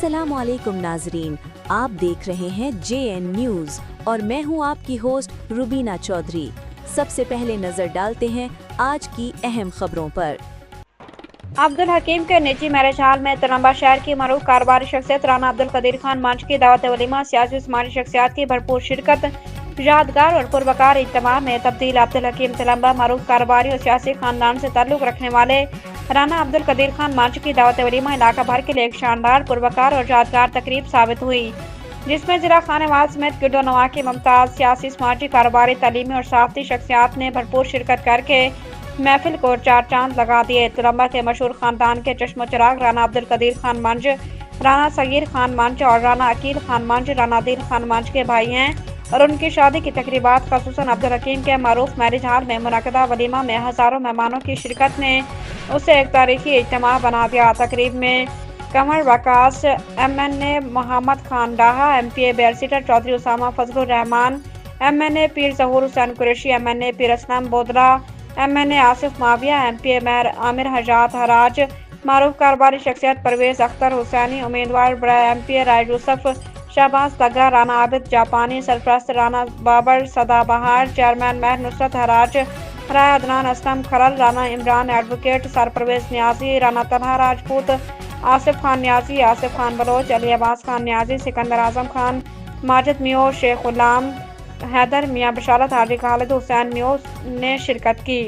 अस्सलाम वालेकुम नाजरीन, आप देख रहे हैं JN न्यूज़ और मैं हूं आपकी होस्ट रुबीना चौधरी। सबसे पहले नजर डालते हैं आज की अहम खबरों पर। अब्दुल हकीम के निजी मैरिज हॉल में तलंबा शहर की मरूफ कारोबारी शख्सियत राना अब्दुल कदीर खान मंच की दावत वलीमा, सियासी समाजी शख्सियात की भरपूर शिरकत, यादगार और पुरवकार इज्तिमा में तब्दील। अब्दुल हकीम तलंबा मरूफ कारोबारी और सियासी खानदान से ताल्लुक रखने वाले राना अब्दुल कदीर खान मंच की दावत वलीमा इलाका भर के लिए एक शानदार, पुरवकार और यादगार तकरीब साबित हुई, जिसमें जिला खानेवाल समेत गिरदो नवा की मुमताज सियासी समाजी कारोबारी तालीमी और सहाफ़ती शख्सियात ने भरपूर शिरकत करके महफिल को चार चांद लगा दिए। तलंबा के मशहूर खानदान के चश्मो चिराग राना अब्दुल कदीर खान मंच, राना सगीर खान मंच और राना अकील खान मंच राना दिल खान मंच के भाई हैं और उनकी शादी की तकरीबात खसूसन अब्दुल हकीम के मारूफ मैरिज हॉल में मुनक़दा वलीमा में हज़ारों मेहमानों की शिरकत ने उसे एक तारीखी इज्तिमा बना दिया। तकरीब में Kanwar Waqas, MNA Mohammad Khan Daha, MPA barrister Chaudhry Usama Fazlur Rehman, MNA Pir ज़हूर हुसैन कुरैशी, MNA पीर असलम बोदला, MNA आसिफ माविया, MPA मेहर आमिर हजात हराज, मारूफ कारोबारी शख्सियत परवेज अख्तर हुसैनी, उम्मीदवार बराए MPA राय यूसुफ, शहबाज तगरा, राना आबिद जापानी, सरप्रस्त राना बाबर सदाबहार, चेयरमैन महर नुसरत हराज, राय अदनान असलम खरल, राना इमरान एडवोकेट, सरपरवेज न्याजी, राना तलहा राजपूत, आसिफ खान न्याजी, आसिफ खान बलोच, अली अब्बास खान न्याजी, सिकंदर आजम खान, माजिद मियो, शेख गुलाम हैदर, मियाँ बशारत, हाजी खालिद हुसैन मियो ने शिरकत की।